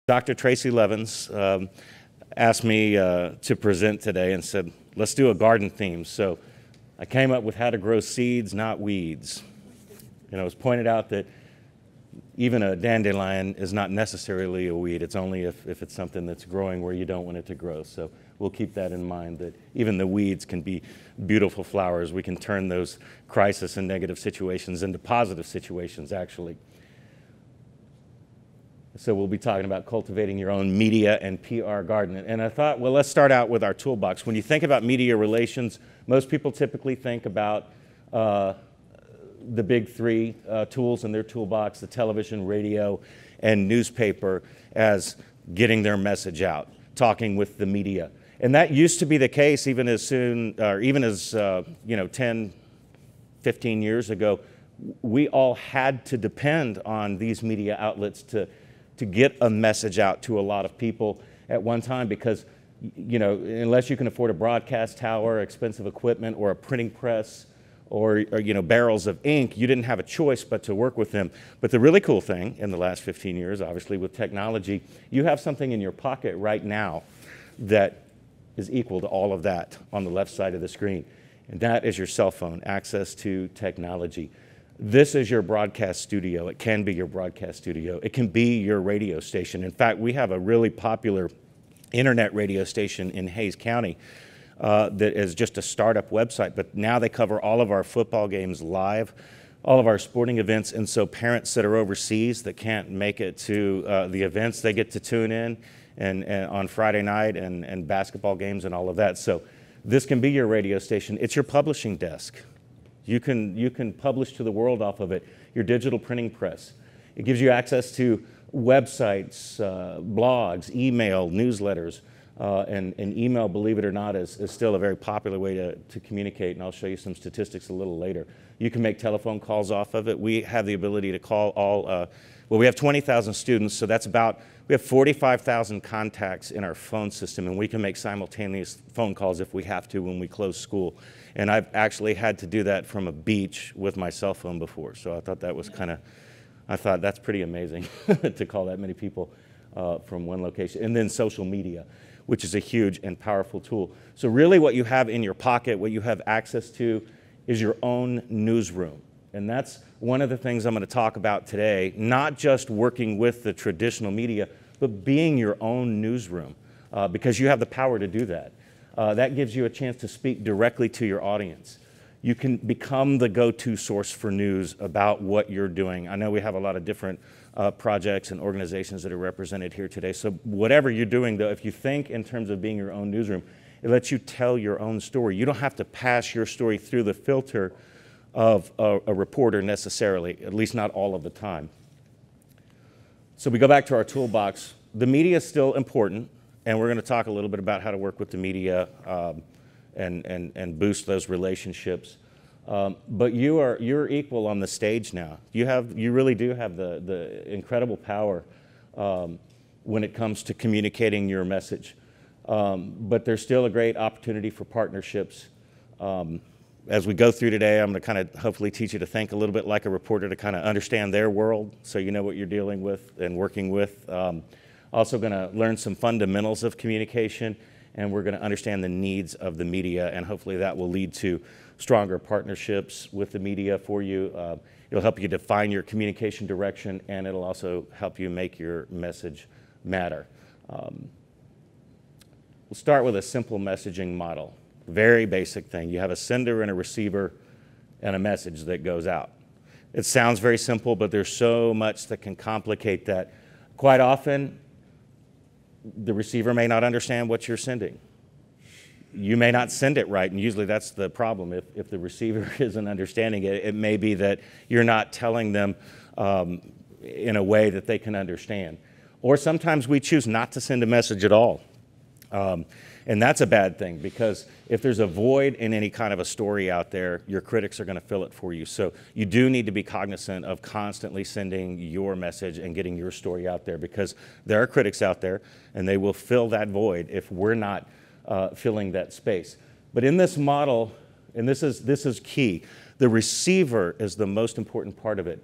Dr. Tracy Levins asked me to present today and said, let's do a garden theme. So I came up with how to grow seeds, not weeds. It was pointed out that even a dandelion is not necessarily a weed. It's only if it's something that's growing where you don't want it to grow. So we'll keep that in mind, that even the weeds can be beautiful flowers. We can turn those crisis and negative situations into positive situations, actually. So we'll be talking about cultivating your own media and PR garden. And I thought, well, let's start out with our toolbox. When you think about media relations, most people typically think about the big three tools in their toolbox: the television, radio, and newspaper, as getting their message out, talking with the media. And that used to be the case even as 10, 15 years ago. We all had to depend on these media outlets to get a message out to a lot of people at one time, because unless you can afford a broadcast tower, expensive equipment, or a printing press, or barrels of ink, you didn't have a choice but to work with them. But the really cool thing in the last 15 years, obviously with technology, you have something in your pocket right now that is equal to all of that on the left side of the screen. And that is your cell phone, access to technology. This is your broadcast studio. It can be your broadcast studio. It can be your radio station. In fact, we have a really popular internet radio station in Hays County that is just a startup website, but now they cover all of our football games live, all of our sporting events, and so parents that are overseas that can't make it to the events, they get to tune in and on Friday night and basketball games and all of that. So this can be your radio station. It's your publishing desk. You can publish to the world off of it. Your digital printing press. It gives you access to websites, blogs, email, newsletters, and email, believe it or not, is still a very popular way to communicate, and I'll show you some statistics a little later. You can make telephone calls off of it. We have the ability to call all, we have 20,000 students, so we have 45,000 contacts in our phone system, and we can make simultaneous phone calls if we have to when we close school. And I've actually had to do that from a beach with my cell phone before, so I thought that was I thought that's pretty amazing to call that many people from one location. And then social media, which is a huge and powerful tool. So really what you have in your pocket, what you have access to, is your own newsroom. And that's one of the things I'm going to talk about today, not just working with the traditional media, but being your own newsroom, because you have the power to do that. That gives you a chance to speak directly to your audience. You can become the go-to source for news about what you're doing. I know we have a lot of different projects and organizations that are represented here today. So whatever you're doing, though, if you think in terms of being your own newsroom, it lets you tell your own story. You don't have to pass your story through the filter of a reporter necessarily, at least not all of the time. So we go back to our toolbox. The media is still important, and we're going to talk a little bit about how to work with the media and boost those relationships. But you're equal on the stage now. You really do have the incredible power when it comes to communicating your message. But there's still a great opportunity for partnerships. As we go through today, I'm going to kind of hopefully teach you to think a little bit like a reporter, to kind of understand their world so you know what you're dealing with and working with. Also going to learn some fundamentals of communication, and we're going to understand the needs of the media, and hopefully that will lead to stronger partnerships with the media for you. It'll help you define your communication direction, and it'll also help you make your message matter. We'll start with a simple messaging model. Very basic thing. You have a sender and a receiver and a message that goes out. It sounds very simple, but there's so much that can complicate that. Quite often, the receiver may not understand what you're sending. You may not send it right, and usually that's the problem. If the receiver isn't understanding it, it may be that you're not telling them in a way that they can understand. Or sometimes we choose not to send a message at all. And that's a bad thing, because if there's a void in any kind of a story out there, your critics are going to fill it for you. So you do need to be cognizant of constantly sending your message and getting your story out there, because there are critics out there and they will fill that void if we're not filling that space. But in this model, and this is key, the receiver is the most important part of it.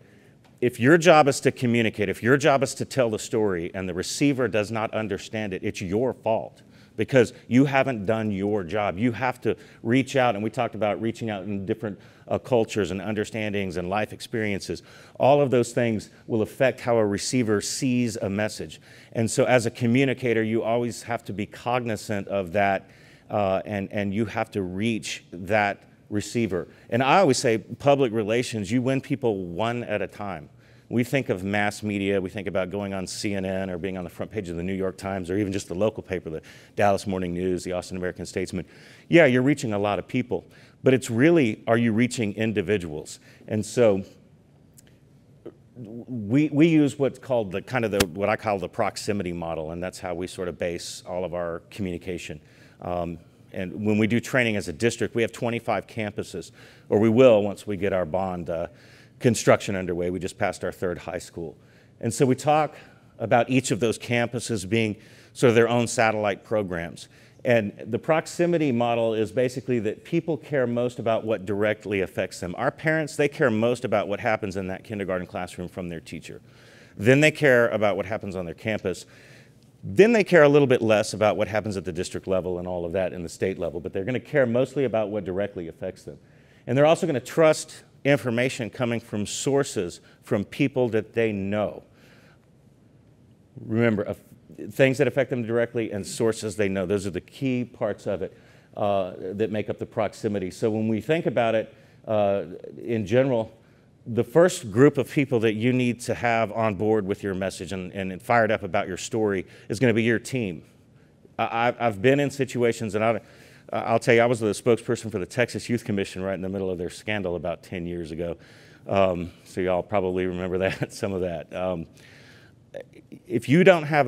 if your job is to communicate, if your job is to tell the story and the receiver does not understand it, it's your fault because you haven't done your job. You have to reach out, and we talked about reaching out in different cultures and understandings and life experiences. All of those things will affect how a receiver sees a message. And so as a communicator, you always have to be cognizant of that, and you have to reach that receiver. And I always say public relations, you win people one at a time. We think of mass media, we think about going on CNN or being on the front page of the New York Times or even just the local paper, the Dallas Morning News, the Austin American-Statesman. Yeah, you're reaching a lot of people, but it's really, are you reaching individuals? And so we use what's called what I call the proximity model, and that's how we sort of base all of our communication. And when we do training as a district, we have 25 campuses, or we will once we get our bond construction underway. We just passed our 3rd high school. And so we talk about each of those campuses being sort of their own satellite programs. And the proximity model is basically that people care most about what directly affects them. Our parents, they care most about what happens in that kindergarten classroom from their teacher. Then they care about what happens on their campus. Then they care a little bit less about what happens at the district level and all of that in the state level, but they're going to care mostly about what directly affects them. And they're also going to trust information coming from sources, from people that they know. Remember, things that affect them directly and sources they know. Those are the key parts of it that make up the proximity. So when we think about it in general, the first group of people that you need to have on board with your message and fired up about your story is going to be your team. I've been in situations, and I'll tell you, I was the spokesperson for the Texas Youth Commission right in the middle of their scandal about 10 years ago. So y'all probably remember that, some of that. If you don't have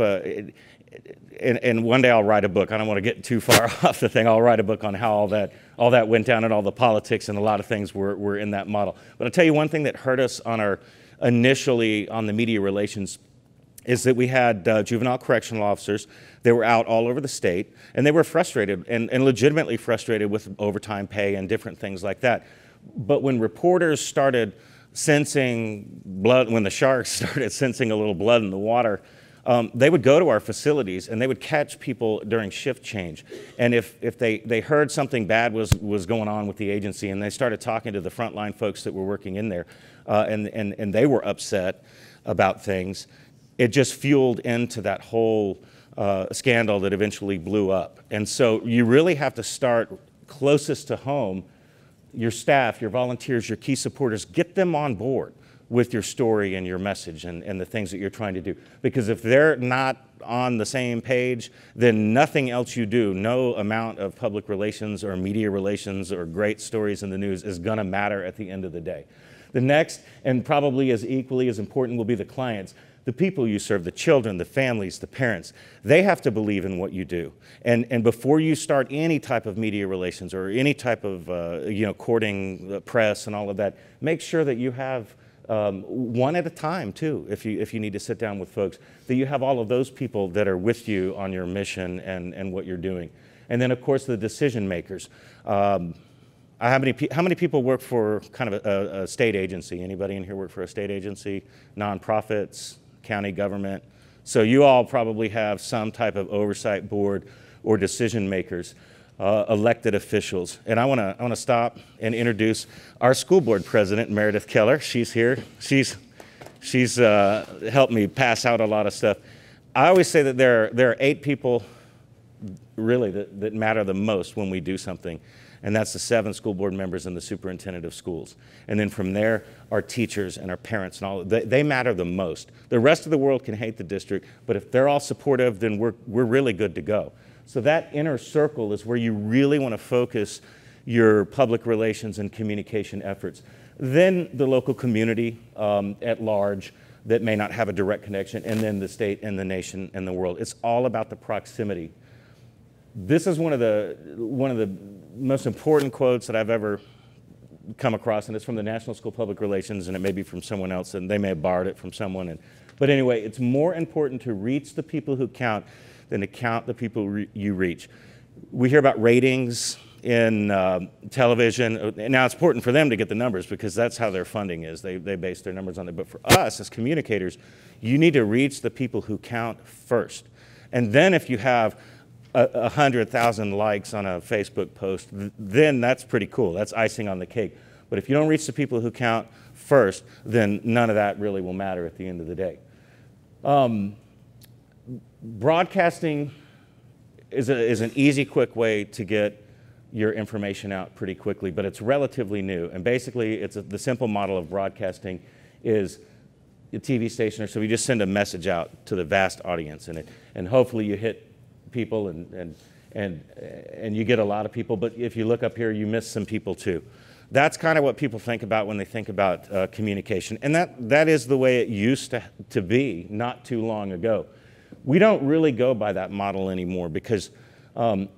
and one day I'll write a book. I don't want to get too far off the thing. I'll write a book on how all that went down and all the politics and a lot of things were in that model. But I'll tell you one thing that hurt us initially on the media relations is that we had juvenile correctional officers. They were out all over the state, and they were frustrated and legitimately frustrated with overtime pay and different things like that. But when reporters started sensing blood, when the sharks started sensing a little blood in the water, they would go to our facilities and they would catch people during shift change. And if they heard something bad was going on with the agency, and they started talking to the frontline folks that were working in there, and they were upset about things, it just fueled into that whole scandal that eventually blew up. And so you really have to start closest to home. Your staff, your volunteers, your key supporters, get them on board with your story and your message and the things that you're trying to do. Because if they're not on the same page, then nothing else you do, no amount of public relations or media relations or great stories in the news is going to matter at the end of the day. The next, and probably as equally as important, will be the clients. The people you serve, the children, the families, the parents, they have to believe in what you do. And before you start any type of media relations or any type of courting the press and all of that, make sure that you have one at a time too, if you need to sit down with folks, that you have all of those people that are with you on your mission and what you're doing. And then of course the decision makers. How many people work for kind of a state agency? Anybody in here work for a state agency? Nonprofits? County government. So you all probably have some type of oversight board or decision makers, elected officials. And I want to stop and introduce our school board president, Meredith Keller. She's here. She's helped me pass out a lot of stuff. I always say that there are 8 people really that matter the most when we do something. And that's the 7 school board members and the superintendent of schools. And then from there, our teachers and our parents and all, they matter the most. The rest of the world can hate the district, but if they're all supportive, then we're really good to go. So that inner circle is where you really want to focus your public relations and communication efforts. Then the local community at large that may not have a direct connection, and then the state and the nation and the world. It's all about the proximity. This is one of the most important quotes that I've ever come across, and it's from the National School Public Relations, and it may be from someone else, and they may have borrowed it from someone. But anyway, it's more important to reach the people who count than to count the people you reach. We hear about ratings in television. Now, it's important for them to get the numbers because that's how their funding is. They base their numbers on it. But for us as communicators, you need to reach the people who count first. And then if you have 100,000 likes on a Facebook post, then that's pretty cool. That's icing on the cake. But if you don't reach the people who count first, then none of that really will matter at the end of the day. Broadcasting is an easy, quick way to get your information out pretty quickly, but it's relatively new. And basically, the simple model of broadcasting is a TV station, or so we just send a message out to the vast audience, and hopefully you hit people and you get a lot of people. But if you look up here, you miss some people too. That's kind of what people think about when they think about communication, and that is the way it used to be not too long ago. We don't really go by that model anymore because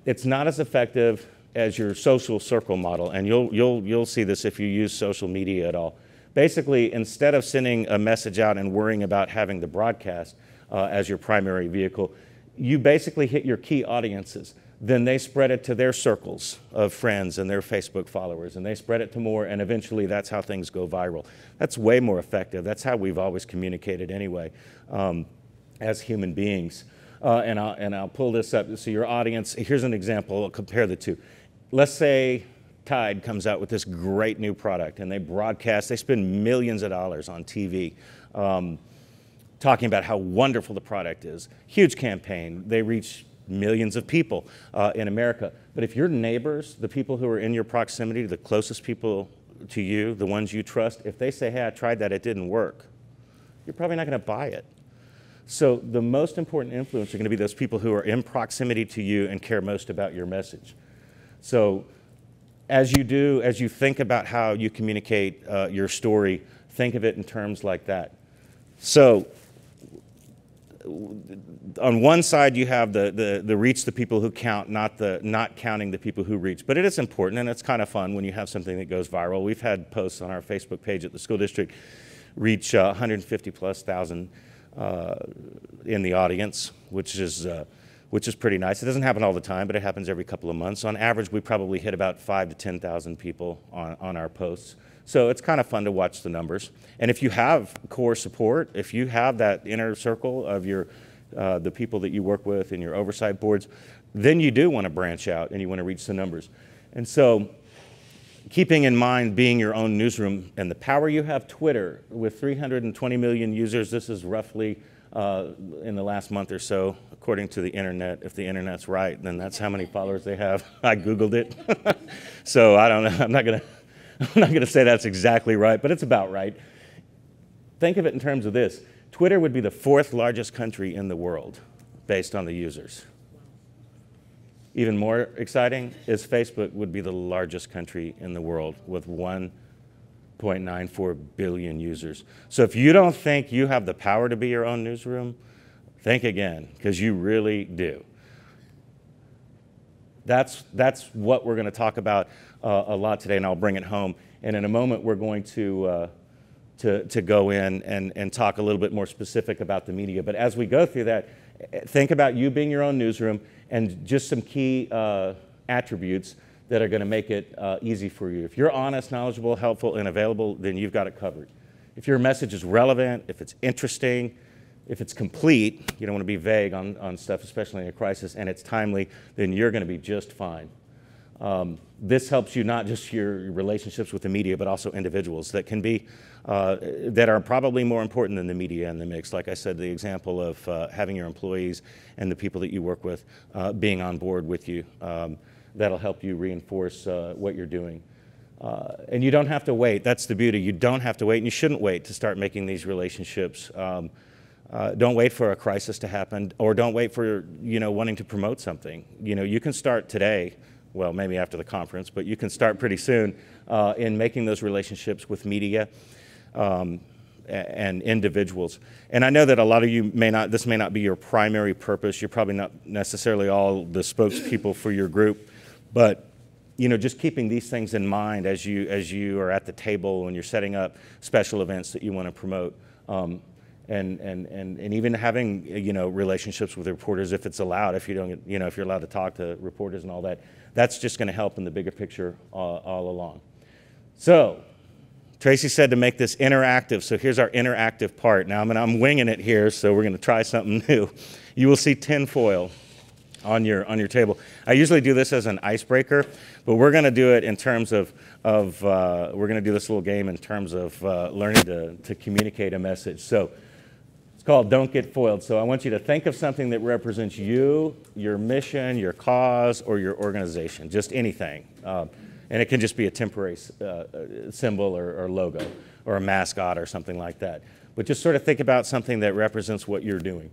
it's not as effective as your social circle model, and you'll see this if you use social media at all. Basically, instead of sending a message out and worrying about having the broadcast as your primary vehicle, you basically hit your key audiences. Then they spread it to their circles of friends and their Facebook followers, and they spread it to more, and eventually that's how things go viral. That's way more effective. That's how we've always communicated anyway as human beings. And I'll pull this up. So your audience, here's an example. I'll compare the two. Let's say Tide comes out with this great new product, and they broadcast, they spend millions of dollars on TV talking about how wonderful the product is. Huge campaign. They reach millions of people in America. But if your neighbors, the people who are in your proximity, the closest people to you, the ones you trust, if they say, hey, I tried that, it didn't work, you're probably not going to buy it. So the most important influence are going to be those people who are in proximity to you and care most about your message. So as you think about how you communicate your story, think of it in terms like that. So on one side, you have the reach the people who count, not counting the people who reach. But it is important, and it's kind of fun when you have something that goes viral. We've had posts on our Facebook page at the school district reach 150,000+ in the audience, which is pretty nice. It doesn't happen all the time, but it happens every couple of months. On average, we probably hit about 5,000 to 10,000 people on our posts. So it's kind of fun to watch the numbers. And if you have core support, if you have that inner circle of the people that you work with in your oversight boards, then you do want to branch out and you want to reach the numbers. And so keeping in mind being your own newsroom and the power you have, Twitter, with 320 million users, this is roughly in the last month or so, according to the internet. If the internet's right, then that's how many followers they have. I Googled it. So I don't know, I'm not gonna say that's exactly right, but it's about right. Think of it in terms of this. Twitter would be the 4th largest country in the world based on the users. Even more exciting is Facebook would be the largest country in the world with 1.94 billion users. So if you don't think you have the power to be your own newsroom, think again, because you really do. That's what we're going to talk about a lot today, and I'll bring it home. And in a moment, we're going to go in and talk a little bit more specific about the media. But as we go through that, think about you being your own newsroom and just some key attributes that are going to make it easy for you. If you're honest, knowledgeable, helpful, and available, then you've got it covered. If your message is relevant, if it's interesting, if it's complete, you don't want to be vague on stuff, especially in a crisis, and it's timely, then you're going to be just fine. This helps you not just your relationships with the media, but also individuals that can be, that are probably more important than the media in the mix. Like I said, the example of having your employees and the people that you work with being on board with you. That'll help you reinforce what you're doing. And you don't have to wait. That's the beauty. You don't have to wait, and you shouldn't wait to start making these relationships. Don't wait for a crisis to happen, or don't wait for wanting to promote something. You can start today. Well, maybe after the conference, but you can start pretty soon in making those relationships with media and individuals. And I know that a lot of you this may not be your primary purpose. You're probably not necessarily all the spokespeople for your group, but just keeping these things in mind as you are at the table when you're setting up special events that you want to promote. and even having, relationships with reporters if it's allowed, if you don't, if you're allowed to talk to reporters and all that, that's just going to help in the bigger picture all along. So Tracy said to make this interactive, so here's our interactive part. Now I'm winging it here, so we're going to try something new. You will see tinfoil on your table. I usually do this as an icebreaker, but we're going to do it in terms of we're going to do this little game in terms of learning to communicate a message. So it's called Don't Get Foiled. So I want you to think of something that represents you, your mission, your cause, or your organization, just anything. And it can just be a temporary symbol or logo or a mascot or something like that. But just sort of think about something that represents what you're doing.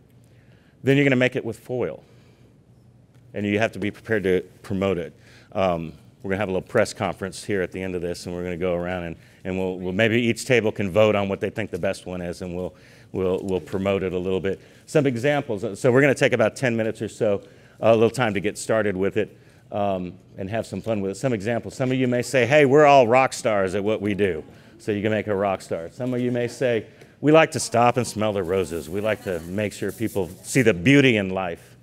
Then you're going to make it with foil. And you have to be prepared to promote it. We're going to have a little press conference here at the end of this, and we're going to go around and we'll maybe each table can vote on what they think the best one is, and we'll promote it a little bit. Some examples. So we're going to take about 10 minutes or so, a little time to get started with it, and have some fun with it. Some examples. Some of you may say, hey, we're all rock stars at what we do. So you can make a rock star. Some of you may say, we like to stop and smell the roses. We like to make sure people see the beauty in life.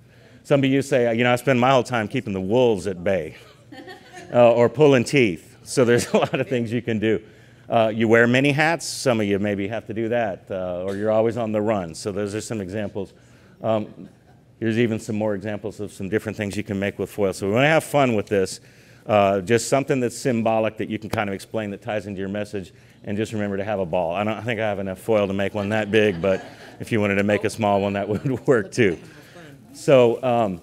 Some of you say, I spend my whole time keeping the wolves at bay or pulling teeth. So there's a lot of things you can do. You wear many hats. Some of you maybe have to do that. Or you're always on the run. So those are some examples. Here's even some more examples of some different things you can make with foil. So we want to have fun with this. Just something that's symbolic that you can kind of explain that ties into your message. And just remember to have a ball. I don't think I have enough foil to make one that big, but if you wanted to make a small one, that would work too. So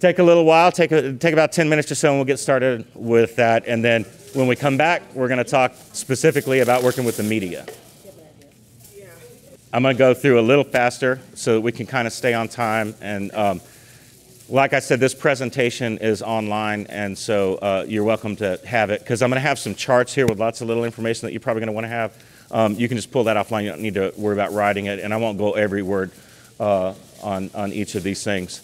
take a little while, take about 10 minutes or so, and we'll get started with that. And then when we come back, we're going to talk specifically about working with the media. I'm going to go through a little faster so that we can kind of stay on time. And like I said, this presentation is online, and so you're welcome to have it, because I'm going to have some charts here with lots of little information that you're probably going to want to have. You can just pull that offline. You don't need to worry about writing it, and I won't go every word on each of these things.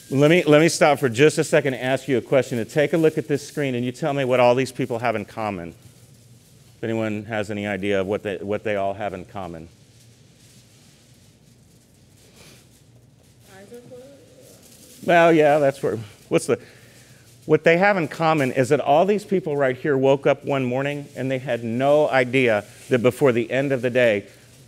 Let me stop for just a second and ask you a question. To take a look at this screen, and you tell me what all these people have in common. If anyone has any idea of what they all have in common. Well, yeah, that's where. What they have in common is that all these people right here woke up one morning and they had no idea that before the end of the day,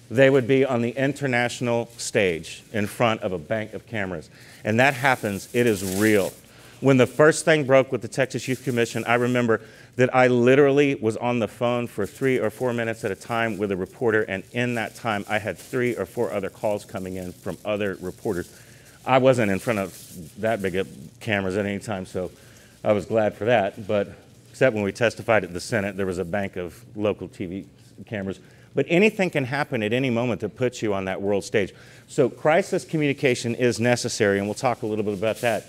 they would be on the international stage in front of a bank of cameras. And that happens. It is real. When the first thing broke with the Texas Youth Commission, I remember that I literally was on the phone for 3 or 4 minutes at a time with a reporter, and in that time, I had 3 or 4 other calls coming in from other reporters. I wasn't in front of that big of cameras at any time, so I was glad for that. But except when we testified at the Senate, there was a bank of local TV cameras. But anything can happen at any moment that puts you on that world stage. So crisis communication is necessary, and we'll talk a little bit about that.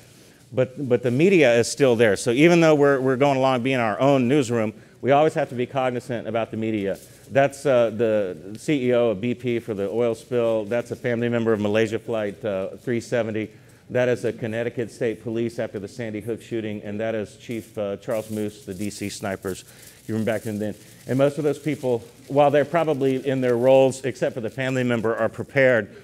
But the media is still there. So even though we're going along being our own newsroom, we always have to be cognizant about the media. That's the CEO of BP for the oil spill. That's a family member of Malaysia Flight 370. That is a Connecticut State Police after the Sandy Hook shooting. And that is Chief Charles Moose, the DC snipers. You remember back then. And most of those people, while they're probably in their roles, except for the family member, are prepared,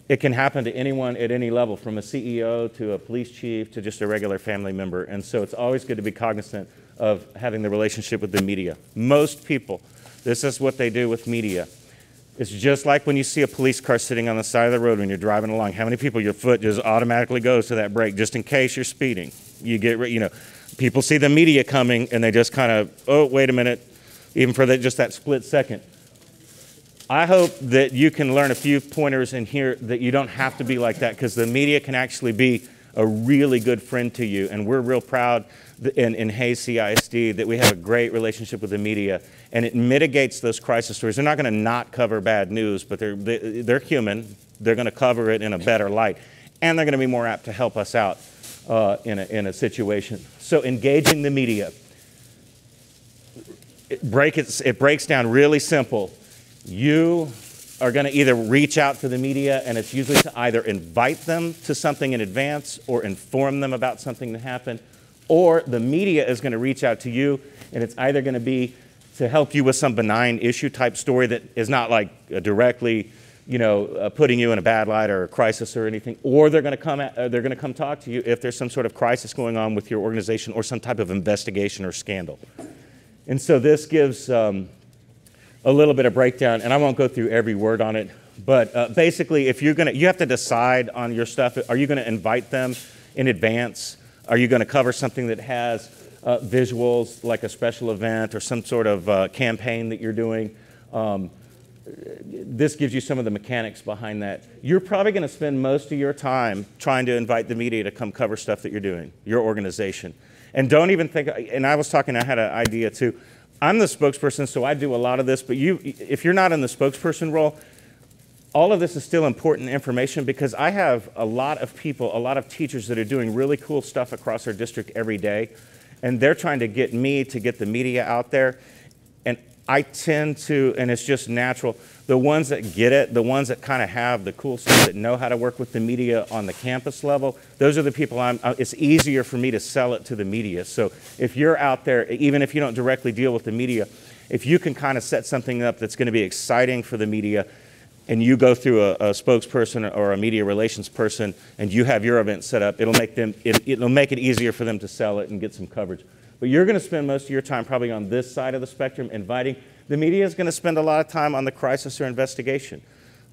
it can happen to anyone at any level, from a CEO to a police chief to just a regular family member. And so it's always good to be cognizant of having the relationship with the media. Most people, this is what they do with media. It's just like when you see a police car sitting on the side of the road when you're driving along. How many people, your foot just automatically goes to that brake just in case you're speeding? You get, people see the media coming and they just kind of, oh, wait a minute, even for just that split second. I hope that you can learn a few pointers in here that you don't have to be like that, because the media can actually be a really good friend to you. And we're real proud in Hayes CISD that we have a great relationship with the media, and it mitigates those crisis stories. They're not going to not cover bad news, but they're human. They're going to cover it in a better light, and they're going to be more apt to help us out in a situation. So engaging the media, it breaks down really simple. You are going to either reach out to the media, and it's usually to either invite them to something in advance or inform them about something that happened, or the media is going to reach out to you, and it's either going to be to help you with some benign issue type story that is not like directly, putting you in a bad light or a crisis or anything, or they're going to come talk to you if there's some sort of crisis going on with your organization or some type of investigation or scandal. And so this gives a little bit of breakdown, and I won't go through every word on it, but basically, if you have to decide on your stuff. Are you going to invite them in advance? Are you going to cover something that has visuals like a special event or some sort of campaign that you're doing? This gives you some of the mechanics behind that. You're probably going to spend most of your time trying to invite the media to come cover stuff that you're doing, your organization. And don't even think, and I had an idea too. I'm the spokesperson, so I do a lot of this, but if you're not in the spokesperson role, all of this is still important information because I have a lot of people, a lot of teachers that are doing really cool stuff across our district every day, and they're trying to get me to get the media out there. And I tend to, and it's just natural, the ones that get it, the ones that kind of have the cool stuff, that know how to work with the media on the campus level, those are the people it's easier for me to sell it to the media. So if you're out there, even if you don't directly deal with the media, if you can kind of set something up that's going to be exciting for the media, and you go through a spokesperson or a media relations person, and you have your event set up, it'll make it easier for them to sell it and get some coverage. But you're going to spend most of your time probably on this side of the spectrum inviting. The media is going to spend a lot of time on the crisis or investigation.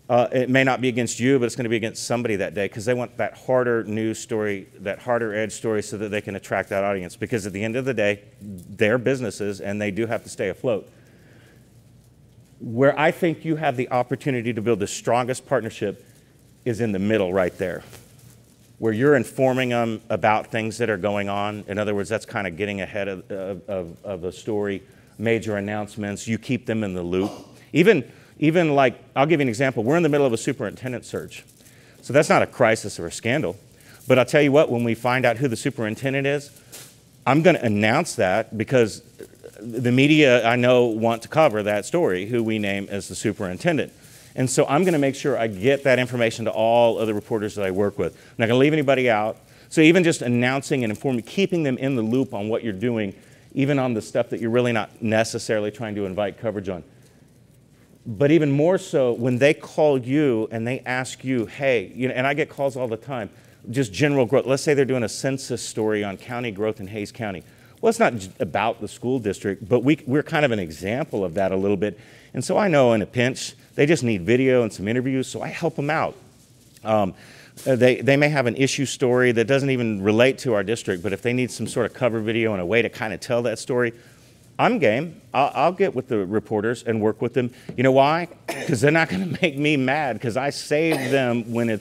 It may not be against you, but it's going to be against somebody that day because they want that harder news story, that harder edge story so that they can attract that audience. Because at the end of the day, they're businesses and they do have to stay afloat. Where I think you have the opportunity to build the strongest partnership is in the middle right there, where you're informing them about things that are going on. In other words, that's kind of getting ahead of a story, major announcements. You keep them in the loop. Even like, I'll give you an example. We're in the middle of a superintendent search. So that's not a crisis or a scandal. But I'll tell you what, when we find out who the superintendent is, I'm going to announce that because the media, I know, want to cover that story, who we name as the superintendent. And so I'm going to make sure I get that information to all of the reporters that I work with. I'm not going to leave anybody out. So even just announcing and informing, keeping them in the loop on what you're doing, even on the stuff that you're really not necessarily trying to invite coverage on. But even more so, when they call you and they ask you, hey, and I get calls all the time, just general growth. Let's say they're doing a census story on county growth in Hays County. Well, it's not about the school district, but we're kind of an example of that a little bit. And so I know in a pinch, they just need video and some interviews, so I help them out. They may have an issue story that doesn't even relate to our district, but if they need some sort of cover video and a way to kind of tell that story, I'm game. I'll get with the reporters and work with them. You know why? Because they're not going to make me mad because I save them when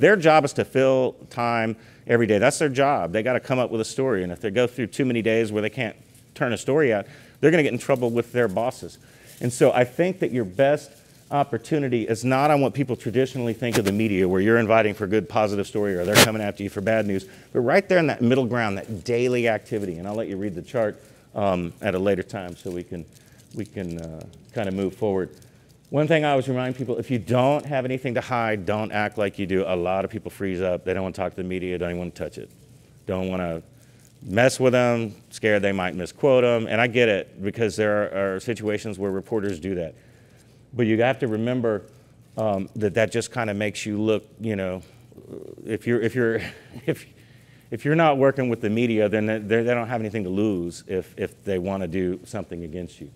their job is to fill time every day. That's their job. They got to come up with a story. And if they go through too many days where they can't turn a story out, they're going to get in trouble with their bosses. And so I think that your best opportunity is not on what people traditionally think of the media, where you're inviting for a good positive story or they're coming after you for bad news, but right there in that middle ground, that daily activity. And I'll let you read the chart at a later time so we can kind of move forward. One thing I always remind people, if you don't have anything to hide, don't act like you do. A lot of people freeze up. They don't want to talk to the media, don't even want to touch it. Don't want to mess with them, scared they might misquote them. And I get it because there are situations where reporters do that. But you have to remember that just kind of makes you look, if you're not working with the media, then they don't have anything to lose if they want to do something against you.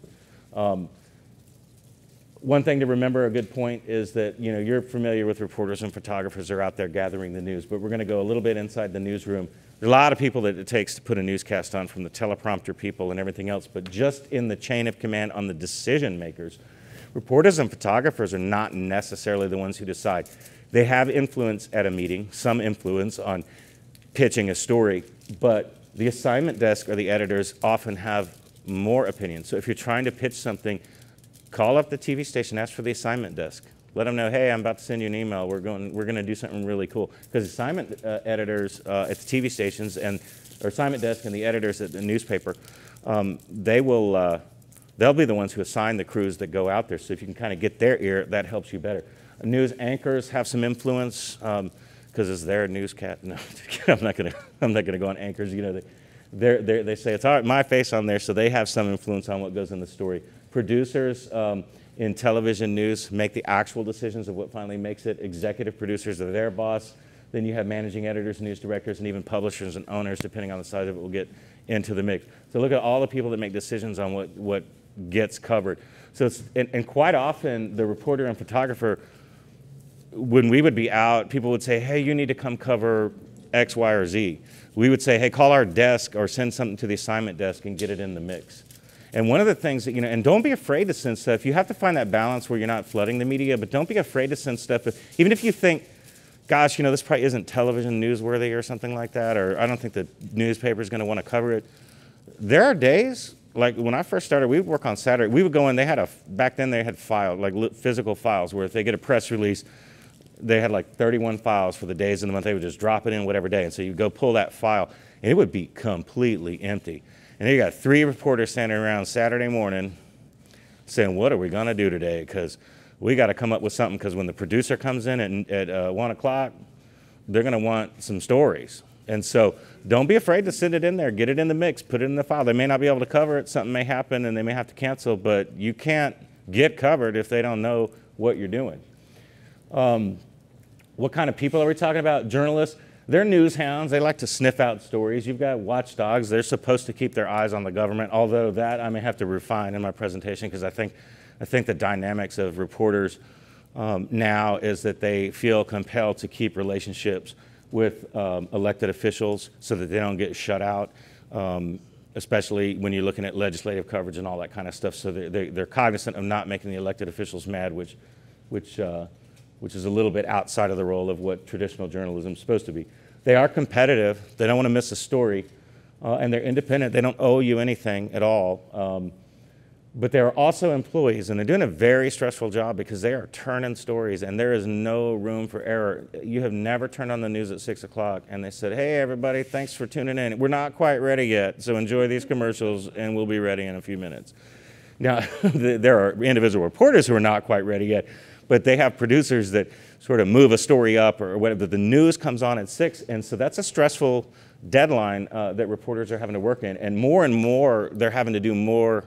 One thing to remember, a good point, is that you're familiar with reporters and photographers are out there gathering the news, but we're going to go a little bit inside the newsroom. There are a lot of people that it takes to put a newscast on, from the teleprompter people and everything else, but just in the chain of command on the decision makers, reporters and photographers are not necessarily the ones who decide. They have influence at a meeting, some influence on pitching a story, but the assignment desk or the editors often have more opinion. So if you're trying to pitch something, call up the TV station, ask for the assignment desk. Let them know, hey, I'm about to send you an email. We're going to do something really cool. Because assignment editors at the TV stations or assignment desk and the editors at the newspaper, they'll be the ones who assign the crews that go out there. So if you can kind of get their ear, that helps you better. News anchors have some influence because it's their newscast. No, I'm not going to go on anchors. they say it's all right, my face on there, so they have some influence on what goes in the story. Producers in television news make the actual decisions of what finally makes it. Executive producers are their boss. Then you have managing editors, news directors, and even publishers and owners, depending on the size of it, will get into the mix. So look at all the people that make decisions on what gets covered. So it's, and quite often the reporter and photographer, when we would be out, people would say, hey, you need to come cover X, Y, or Z. We would say, hey, call our desk or send something to the assignment desk and get it in the mix. And one of the things that, and don't be afraid to send stuff. You have to find that balance where you're not flooding the media, but don't be afraid to send stuff. Even if you think, gosh, this probably isn't television newsworthy or something like that, or I don't think the newspaper is going to want to cover it. There are days, like when I first started, we would work on Saturday. We would go in, back then they had files, like physical files, where if they get a press release, they had like 31 files for the days in the month. They would just drop it in whatever day. And so you go pull that file, and it would be completely empty. And you got 3 reporters standing around Saturday morning saying, what are we going to do today? Because we got to come up with something, because when the producer comes in at 1 o'clock, they're going to want some stories. And so don't be afraid to send it in there. Get it in the mix. Put it in the file. They may not be able to cover it. Something may happen, and they may have to cancel. But you can't get covered if they don't know what you're doing. What kind of people are we talking about? Journalists. They're news hounds. They like to sniff out stories. You've got watchdogs. They're supposed to keep their eyes on the government, although that I may have to refine in my presentation, because I think the dynamics of reporters now is that they feel compelled to keep relationships with elected officials so that they don't get shut out, especially when you're looking at legislative coverage and all that kind of stuff. So they're cognizant of not making the elected officials mad, which is a little bit outside of the role of what traditional journalism is supposed to be. They are competitive. They don't want to miss a story, and they're independent. They don't owe you anything at all. But they're also employees, and they're doing a very stressful job because they are turning stories, and there is no room for error. You have never turned on the news at 6 o'clock, and they said, hey, everybody, thanks for tuning in. We're not quite ready yet, so enjoy these commercials, and we'll be ready in a few minutes. Now, there are individual reporters who are not quite ready yet, but they have producers that sort of move a story up or whatever. The news comes on at 6, and so that's a stressful deadline that reporters are having to work in. And more, they're having to do more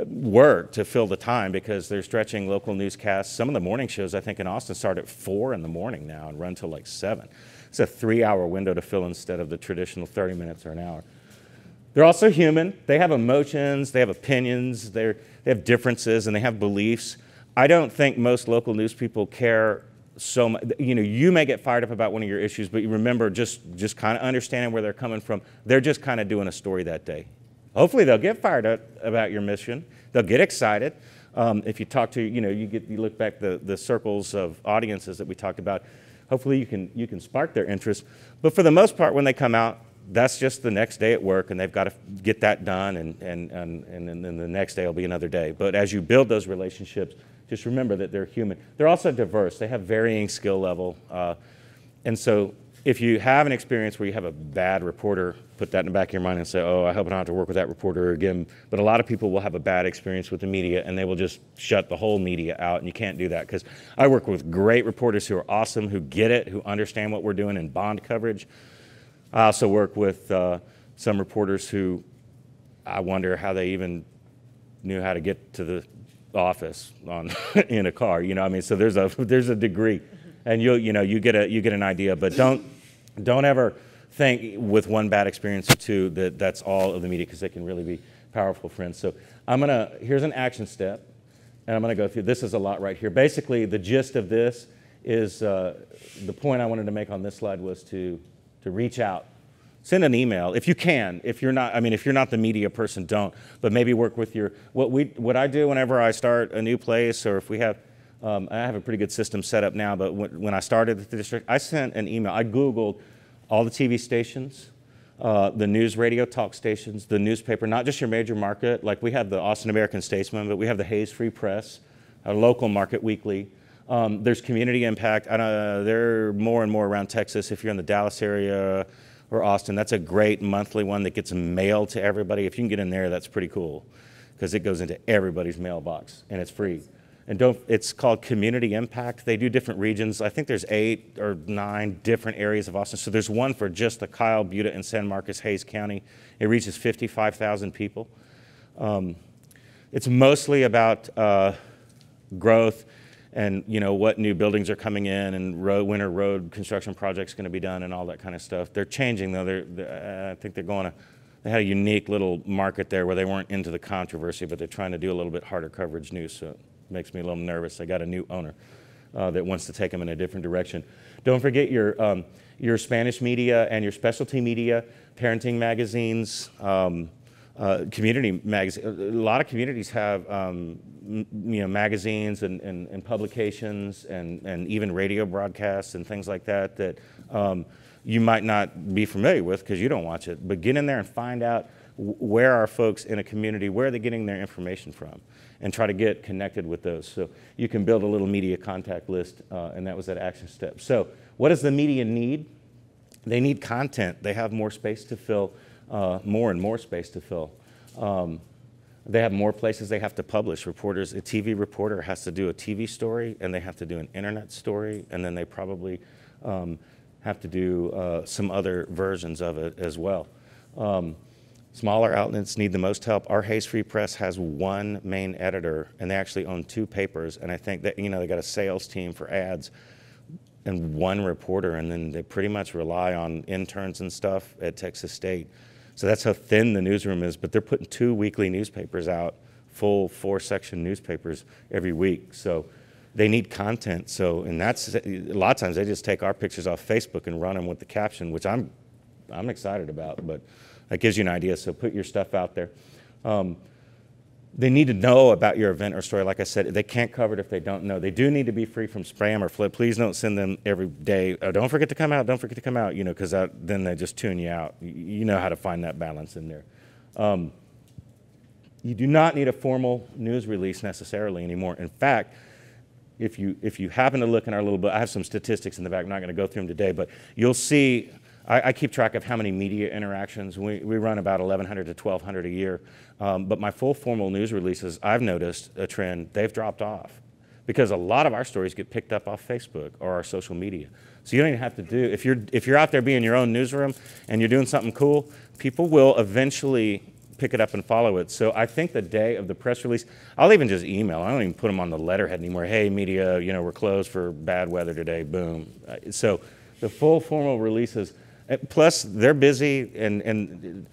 work to fill the time because they're stretching local newscasts. Some of the morning shows, I think, in Austin start at 4 in the morning now and run till like 7. It's a 3-hour window to fill instead of the traditional 30 minutes or an hour. They're also human. They have emotions, they have opinions, they have differences, and they have beliefs. I don't think most local news people care so much. You may get fired up about one of your issues, but you remember just kind of understanding where they're coming from. They're just kind of doing a story that day. Hopefully they'll get fired up about your mission. They'll get excited. If you talk to, you look back the circles of audiences that we talked about, hopefully you can spark their interest. But for the most part, when they come out, that's just the next day at work, and they've got to get that done, and then the next day will be another day. But as you build those relationships, just remember that they're human. They're also diverse. They have varying skill level. And so if you have an experience where you have a bad reporter, put that in the back of your mind and say, oh, I hope I don't have to work with that reporter again. But a lot of people will have a bad experience with the media, and they will just shut the whole media out, and you can't do that. Because I work with great reporters who are awesome, who get it, who understand what we're doing in bond coverage. I also work with some reporters who I wonder how they even knew how to get to the office in a car. So there's a degree, and you get an idea. But don't ever think with one bad experience or two that's all of the media, because they can really be powerful friends. So here's an action step, and I'm gonna go through. This is a lot right here. Basically, the gist of this is the point I wanted to make on this slide was to reach out. Send an email if you can. If you're not the media person, don't. But maybe work with what I do whenever I start a new place, or if we have, I have a pretty good system set up now. But when I started the district, I sent an email. I Googled all the TV stations, the news radio talk stations, the newspaper, not just your major market. Like we have the Austin American-Statesman, but we have the Hayes Free Press, our local market weekly. There's Community Impact. They're more and more around Texas. If you're in the Dallas area or Austin, that's a great monthly one that gets mailed to everybody. If you can get in there, that's pretty cool, because it goes into everybody's mailbox, and it's free. And it's called Community Impact. They do different regions. I think there's 8 or 9 different areas of Austin. So there's one for just the Kyle, Buda, and San Marcos, Hayes County. It reaches 55,000 people. It's mostly about growth and what new buildings are coming in and when are road construction projects going to be done and all that kind of stuff. They're changing though. I think they had a unique little market there where they weren't into the controversy, but they're trying to do a little bit harder coverage news, so it makes me a little nervous. They got a new owner that wants to take them in a different direction. Don't forget your Spanish media and your specialty media, parenting magazines, community magazines. A lot of communities have magazines and publications and even radio broadcasts and things like that you might not be familiar with because you don't watch it. But get in there and find out where are folks in a community, where are they getting their information from, and try to get connected with those. So you can build a little media contact list, and that was that action step. So what does the media need? They need content. They have more space to fill, more and more space to fill. They have more places they have to publish. A TV reporter has to do a TV story, and they have to do an internet story, and then they probably have to do some other versions of it as well. Smaller outlets need the most help. Our Hayes Free Press has one main editor, and they actually own 2 papers, and I think that they got a sales team for ads and one reporter, and then they pretty much rely on interns and stuff at Texas State. So that's how thin the newsroom is, but they're putting 2 weekly newspapers out, full 4-section newspapers every week. So they need content. So, and that's a lot of times they just take our pictures off Facebook and run them with the caption, which I'm excited about, but that gives you an idea. So put your stuff out there. They need to know about your event or story. Like I said, they can't cover it if they don't know. They do need to be free from spam or flip. Please don't send them every day. Oh, don't forget to come out. Don't forget to come out. Because then they just tune you out. You know how to find that balance in there. You do not need a formal news release necessarily anymore. In fact, if you happen to look in our little book, I have some statistics in the back. I'm not going to go through them today, but you'll see. I keep track of how many media interactions. We run about 1,100 to 1,200 a year. But my full formal news releases, I've noticed a trend, they've dropped off. Because a lot of our stories get picked up off Facebook or our social media. So you don't even have to do, if you're out there being your own newsroom and you're doing something cool, people will eventually pick it up and follow it. So I think the day of the press release, I'll even just email. I don't even put them on the letterhead anymore. Hey, media, we're closed for bad weather today, boom. So the full formal releases, plus, they're busy, and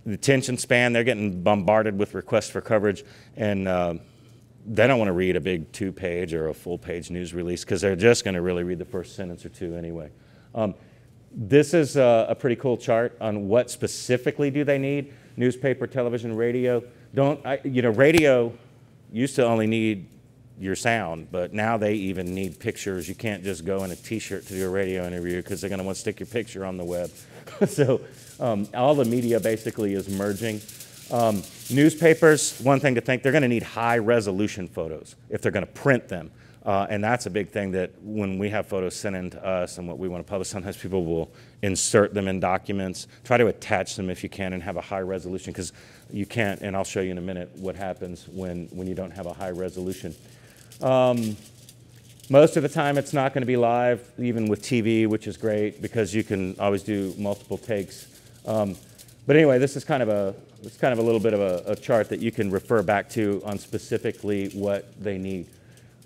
the attention span, they're getting bombarded with requests for coverage, and they don't want to read a big 2-page or a full-page news release because they're just going to really read the first sentence or 2 anyway. This is a pretty cool chart on what specifically do they need. Newspaper, television, radio. Radio used to only need your sound, but now they even need pictures. You can't just go in a t-shirt to do a radio interview because they're going to want to stick your picture on the web. So all the media basically is merging. Newspapers, one thing to think, they're going to need high resolution photos if they're going to print them. And that's a big thing that when we have photos sent in to us and what we want to publish, sometimes people will insert them in documents. Try to attach them if you can and have a high resolution, because you can't, and I'll show you in a minute what happens when you don't have a high resolution. Most of the time it's not going to be live, even with TV, which is great because you can always do multiple takes. But anyway, this is kind of a little bit of a chart that you can refer back to on specifically what they need.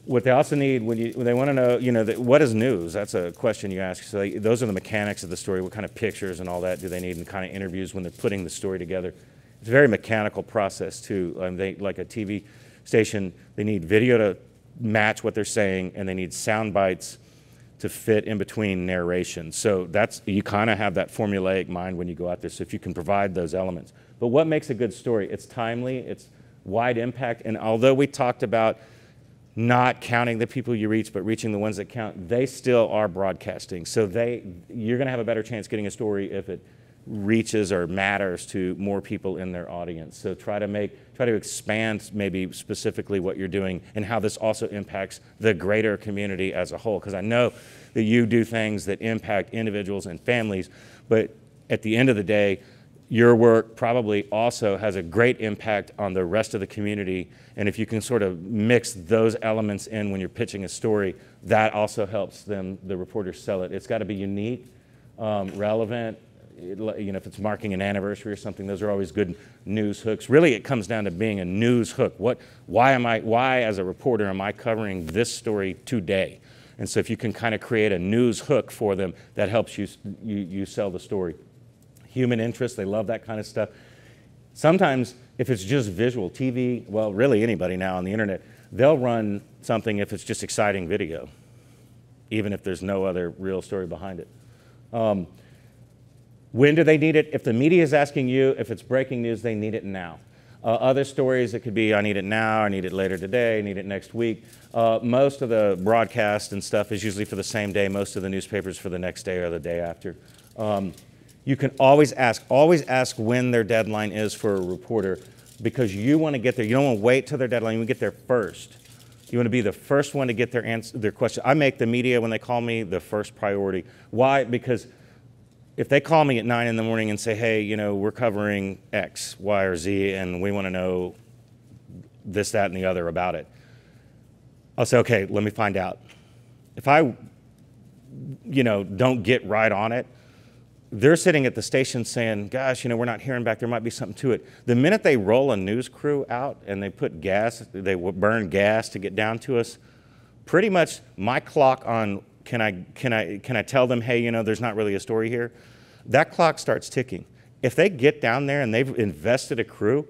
What they also need when they want to know, what is news? That's a question you ask. So those are the mechanics of the story. What kind of pictures and all that do they need, and kind of interviews when they're putting the story together. It's a very mechanical process too. Like a TV station, they need video to match what they're saying, and they need sound bites to fit in between narration. So you kind of have that formulaic mind when you go out there. So if you can provide those elements. But what makes a good story? It's timely, it's wide impact, and although we talked about not counting the people you reach, but reaching the ones that count, they still are broadcasting. So you're going to have a better chance getting a story if it reaches or matters to more people in their audience. So try to expand maybe specifically what you're doing and how this also impacts the greater community as a whole. Because I know that you do things that impact individuals and families, but at the end of the day, your work probably also has a great impact on the rest of the community. And if you can sort of mix those elements in when you're pitching a story, that also helps them, the reporters, sell it. It's got to be unique, relevant. If it's marking an anniversary or something, those are always good news hooks. Really, it comes down to being a news hook. Why as a reporter am I covering this story today? And so if you can kind of create a news hook for them, that helps you sell the story. Human interest, they love that kind of stuff. Sometimes if it's just visual, TV, well, really anybody now on the internet, they'll run something if it's just exciting video, even if there's no other real story behind it. When do they need it? If the media is asking you, if it's breaking news, they need it now. Other stories, it could be, I need it now, I need it later today, I need it next week. Most of the broadcast and stuff is usually for the same day. Most of the newspapers for the next day or the day after. You can always ask when their deadline is for a reporter, because you want to get there. You don't want to wait till their deadline, you want to get there first. You want to be the first one to get their question. I make the media, when they call me, the first priority. Why? Because if they call me at 9 in the morning and say, hey, we're covering X, Y, or Z, and we want to know this, that, and the other about it, I'll say, okay, let me find out. If I, don't get right on it, they're sitting at the station saying, gosh, we're not hearing back, there might be something to it. The minute they roll a news crew out and they put gas, they burn gas to get down to us, pretty much my clock on, can I tell them, hey, there's not really a story here? That clock starts ticking. If they get down there and they've invested a crew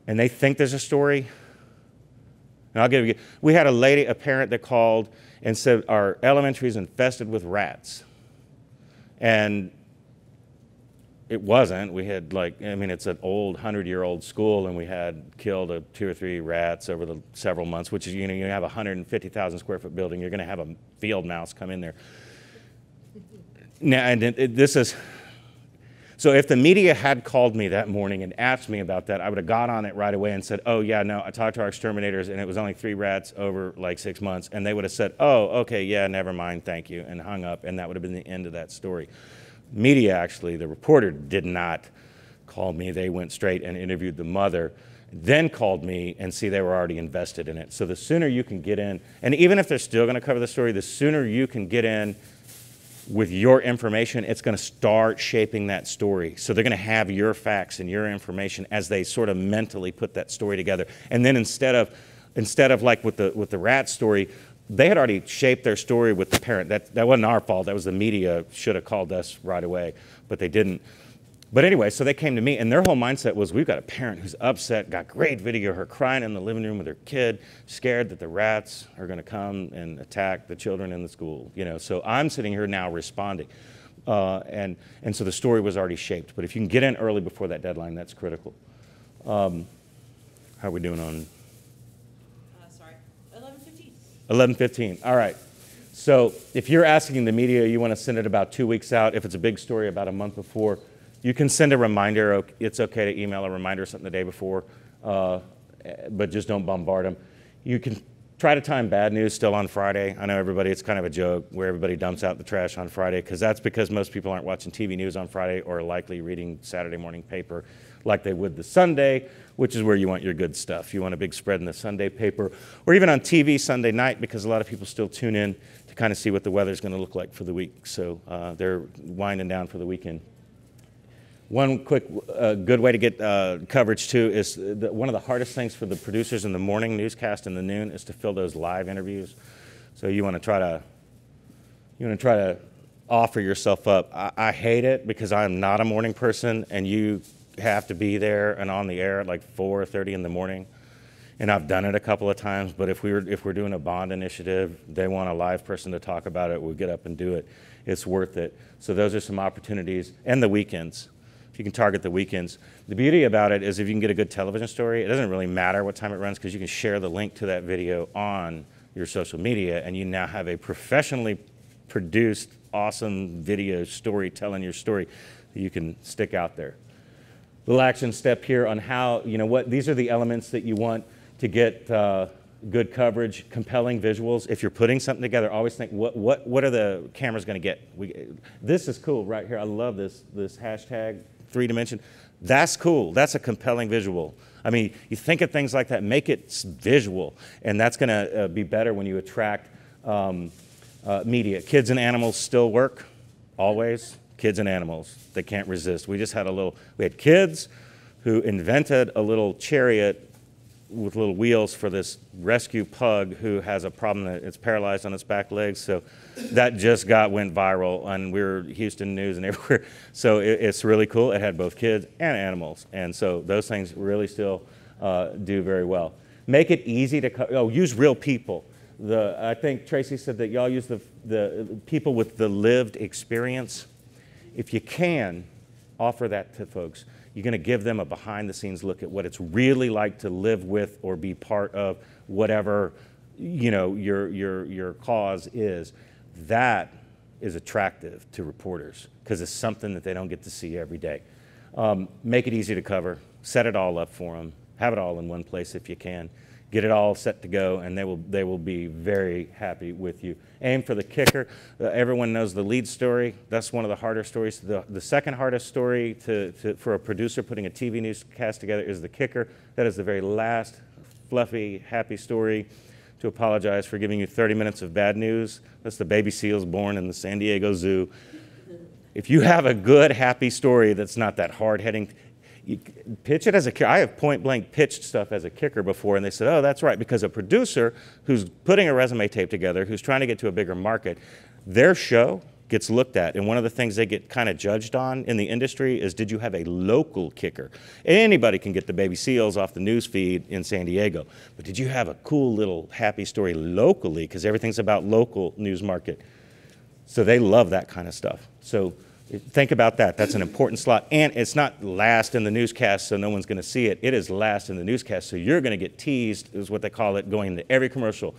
and they think there's a story, and we had a parent that called and said our elementary is infested with rats. And it wasn't. We had it's an old 100-year-old school, and we had killed 2 or 3 rats over the several months, which is, you have a 150,000 square foot building, you're going to have a field mouse come in there. Now, and this is, so if the media had called me that morning and asked me about that, I would have got on it right away and said, oh yeah, no, I talked to our exterminators and it was only 3 rats over 6 months. And they would have said, oh, okay, yeah, never mind, thank you, and hung up, and that would have been the end of that story. Media, actually, the reporter did not call me. They went straight and interviewed the mother, then called me, and see, they were already invested in it. So the sooner you can get in, and even if they're still going to cover the story, the sooner you can get in with your information, it's going to start shaping that story. So they're going to have your facts and your information as they sort of mentally put that story together. And then instead of like with the rat story, they had already shaped their story with the parent. That wasn't our fault. That was the media. Should have called us right away, but they didn't. But anyway, so they came to me, and their whole mindset was, we've got a parent who's upset, got great video of her crying in the living room with her kid, scared that the rats are going to come and attack the children in the school. So I'm sitting here now responding. And so the story was already shaped. But if you can get in early before that deadline, that's critical. How are we doing on? 11:15. All right. So if you're asking the media, you want to send it about 2 weeks out. If it's a big story, about a month before. You can send a reminder. It's okay to email a reminder something the day before, but just don't bombard them. You can try to time bad news still on Friday. I know it's kind of a joke where everybody dumps out the trash on Friday, because most people aren't watching TV news on Friday or likely reading Saturday morning paper like they would the Sunday, which is where you want your good stuff. You want a big spread in the Sunday paper, or even on TV Sunday night, because a lot of people still tune in to kind of see what the weather's going to look like for the week. So they're winding down for the weekend. One quick good way to get coverage too is one of the hardest things for the producers in the morning newscast and the noon is to fill those live interviews. So you want to try to offer yourself up. I hate it because I'm not a morning person, and you have to be there and on the air at 4:30 in the morning. And I've done it a couple of times, but if we're doing a bond initiative, they want a live person to talk about it, we'll get up and do it. It's worth it. So those are some opportunities. And the weekends. You can target the weekends. The beauty about it is if you can get a good television story, it doesn't really matter what time it runs, because you can share the link to that video on your social media, and you now have a professionally produced, awesome video story telling your story that you can stick out there. Little action step here on how, these are the elements that you want to get good coverage, compelling visuals. If you're putting something together, always think, what are the cameras going to get? This is cool right here. I love this hashtag 3-dimension. That's cool. That's a compelling visual. I mean, you think of things like that, make it visual, and that's going to be better when you attract media. Kids and animals still work, always. Kids and animals, they can't resist. We had kids who invented a little chariot with little wheels for this rescue pug who has a problem that it's paralyzed on its back legs. So that just went viral, and we're Houston News and everywhere. So it's really cool. It had both kids and animals, and so those things really still do very well. Make it easy to use real people. I think Tracy said that y'all use the people with the lived experience. If you can, offer that to folks. You're going to give them a behind-the-scenes look at what it's really like to live with or be part of whatever your cause is. That is attractive to reporters because it's something that they don't get to see every day. Make it easy to cover. Set it all up for them. Have it all in one place if you can. Get it all set to go, and they will be very happy with you. Aim for the kicker. Everyone knows the lead story. That's one of the harder stories. The second hardest story for a producer putting a TV newscast together is the kicker. That is the very last fluffy, happy story. To apologize for giving you 30 minutes of bad news. That's the baby seals born in the San Diego Zoo. If you have a good, happy story that's not that hard-hitting, you pitch it as a kicker. I have point-blank pitched stuff as a kicker before, and they said, oh, that's right, because a producer who's putting a resume tape together, who's trying to get to a bigger market, their show gets looked at, and one of the things they get kind of judged on in the industry is, did you have a local kicker? Anybody can get the baby seals off the news feed in San Diego, but did you have a cool little happy story locally? Because everything's about local news market. So they love that kind of stuff. So think about that. That's an important slot. And it's not last in the newscast, so no one's going to see it. It is last in the newscast, so you're going to get teased, is what they call it, going into every commercial.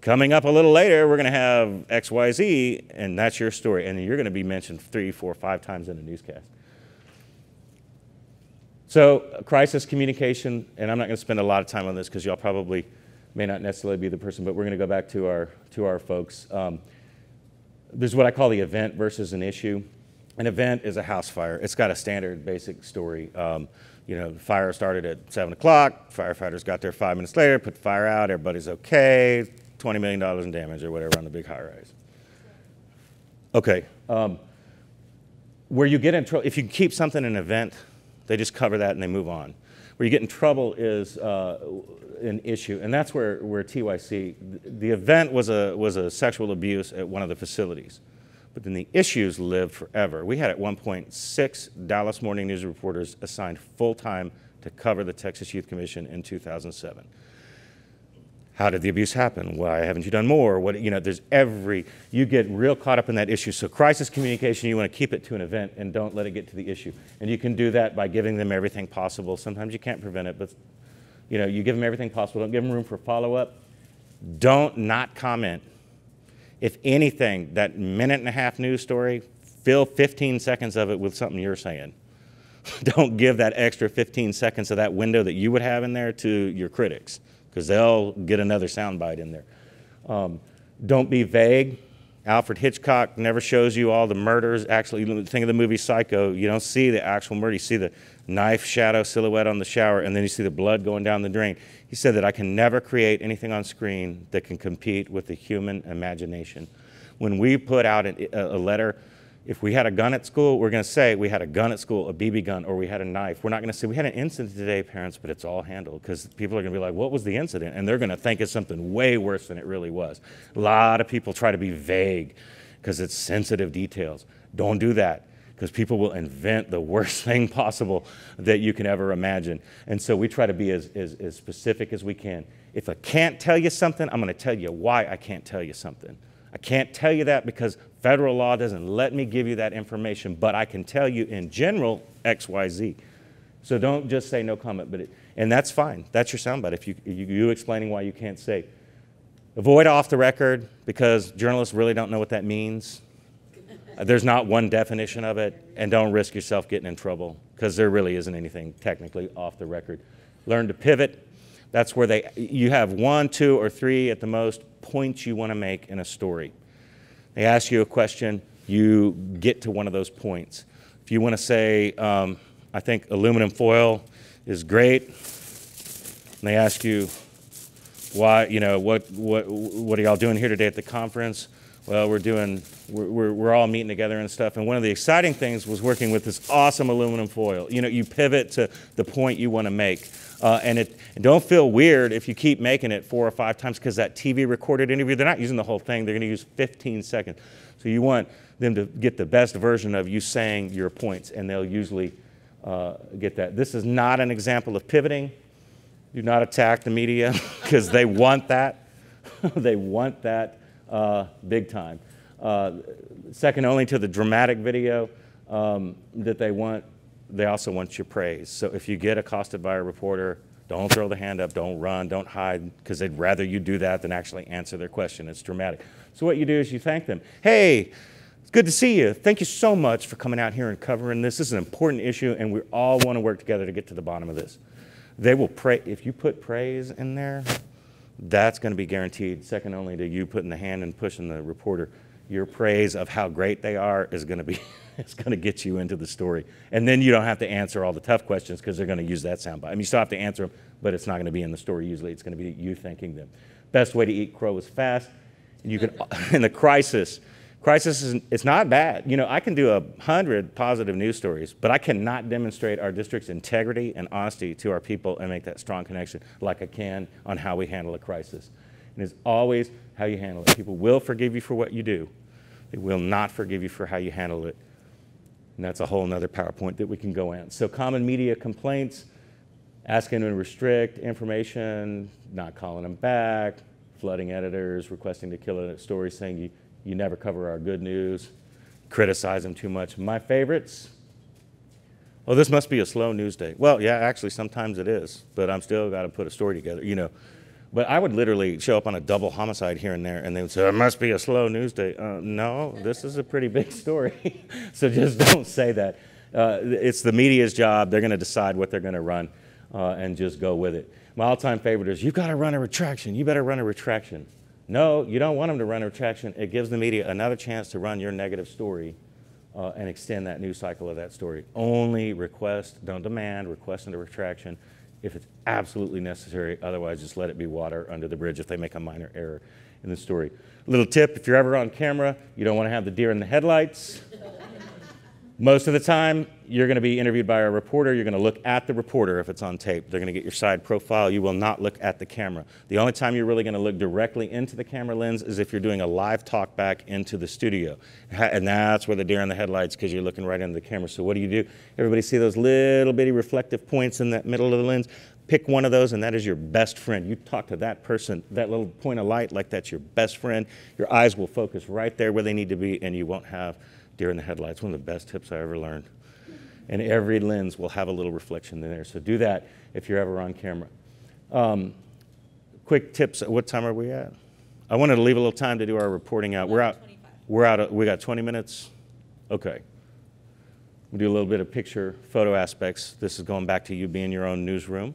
Coming up a little later, we're going to have XYZ, and that's your story. And you're going to be mentioned 3, 4, 5 times in the newscast. So crisis communication, and I'm not going to spend a lot of time on this because y'all probably may not necessarily be the person, but we're going to go back to our folks. There's what I call the event versus an issue. An event is a house fire. It's got a standard basic story. The fire started at 7 o'clock. Firefighters got there 5 minutes later, put the fire out. Everybody's okay. $20 million in damage or whatever on the big high rise. Okay. Where you get in trouble, if you keep something an event, they just cover that and they move on. Where you get in trouble is an issue, and that's where TYC, the event was a sexual abuse at one of the facilities. But then the issues lived forever. We had at one point 6 Dallas Morning News reporters assigned full-time to cover the Texas Youth Commission in 2007. How did the abuse happen? Why haven't you done more? You get real caught up in that issue. So crisis communication, you want to keep it to an event and don't let it get to the issue. And you can do that by giving them everything possible. Sometimes you can't prevent it, but you give them everything possible. Don't give them room for follow-up. Don't not comment. If anything, that minute-and-a-half news story, fill 15 seconds of it with something you're saying. Don't give that extra 15 seconds of that window that you would have in there to your critics, because they'll get another soundbite in there. Don't be vague. Alfred Hitchcock never shows you all the murders. Actually, think of the movie Psycho. You don't see the actual murder. You see the knife shadow silhouette on the shower, and then you see the blood going down the drain. He said that I can never create anything on screen that can compete with the human imagination. When we put out a letter, if we had a gun at school, we're going to say we had a gun at school, a BB gun, or we had a knife. We're not going to say we had an incident today, parents, but it's all handled, because people are going to be like, what was the incident? And they're going to think it's something way worse than it really was. A lot of people try to be vague because it's sensitive details. Don't do that, because people will invent the worst thing possible that you can ever imagine. And so we try to be as specific as we can. If I can't tell you something, I'm going to tell you why I can't tell you something. I can't tell you that because federal law doesn't let me give you that information, but I can tell you in general X, Y, Z. So don't just say no comment, and that's fine. That's your soundbite. If you explaining why you can't say. Avoid off the record, because journalists really don't know what that means. There's not one definition of it, and don't risk yourself getting in trouble, because there really isn't anything technically off the record. Learn to pivot. That's where you have 1, 2, or 3 at the most points you want to make in a story. They ask you a question, you get to one of those points. If you want to say, I think aluminum foil is great, and they ask you, why, what are y'all doing here today at the conference? Well, we're all meeting together and stuff. And one of the exciting things was working with this awesome aluminum foil. You pivot to the point you want to make. And don't feel weird if you keep making it 4 or 5 times, because that TV recorded interview, they're not using the whole thing. They're going to use 15 seconds. So you want them to get the best version of you saying your points, and they'll usually get that. This is not an example of pivoting. Do not attack the media, because they want that. They want that big time. Second only to the dramatic video that they want. They also want your praise. So if you get accosted by a reporter, don't throw the hand up, don't run, don't hide, because they'd rather you do that than actually answer their question. It's dramatic. So what you do is you thank them. Hey, it's good to see you. Thank you so much for coming out here and covering this. This is an important issue, and we all want to work together to get to the bottom of this. They will pray. If you put praise in there, that's going to be guaranteed. Second only to you putting the hand and pushing the reporter. Your praise of how great they are is going to be, it's going to get you into the story. And then you don't have to answer all the tough questions, because they're going to use that soundbite. I mean, you still have to answer them, but it's not going to be in the story usually. It's going to be you thanking them. Best way to eat crow is fast. And you can, in the crisis is, it's not bad. I can do 100 positive news stories, but I cannot demonstrate our district's integrity and honesty to our people and make that strong connection like I can on how we handle a crisis. And it's always how you handle it. People will forgive you for what you do. They will not forgive you for how you handle it. And that's a whole nother PowerPoint that we can go in. So common media complaints, asking them to restrict information, not calling them back, flooding editors, requesting to kill a story, saying you never cover our good news, criticize them too much. My favorites, oh, this must be a slow news day. Well, yeah, actually, sometimes it is, but I'm still got to put a story together, But I would literally show up on a double homicide here and there, and they would say, it must be a slow news day. No, this is a pretty big story. So just don't say that. It's the media's job. They're going to decide what they're going to run, and just go with it. My all-time favorite is, you've got to run a retraction. You better run a retraction. No, you don't want them to run a retraction. It gives the media another chance to run your negative story and extend that news cycle of that story. Only request, don't demand, request a retraction if it's absolutely necessary. Otherwise, just let it be water under the bridge if they make a minor error in the story. Little tip, if you're ever on camera, you don't want to have the deer in the headlights. Most of the time, you're going to be interviewed by a reporter. You're going to look at the reporter if it's on tape. They're going to get your side profile. You will not look at the camera. The only time you're really going to look directly into the camera lens is if you're doing a live talk back into the studio. And that's where the deer in the headlights, because you're looking right into the camera. So what do? Everybody see those little bitty reflective points in that middle of the lens? Pick one of those, and that is your best friend. You talk to that person, that little point of light, like that's your best friend. Your eyes will focus right there where they need to be, and you won't have deer in the headlights. One of the best tips I ever learned. And every lens will have a little reflection in there. So do that if you're ever on camera. Quick tips. What time are we at? I wanted to leave a little time to do our reporting out. We're out. We got 20 minutes? Okay. We'll do a little bit of picture, photo aspects. This is going back to you being your own newsroom.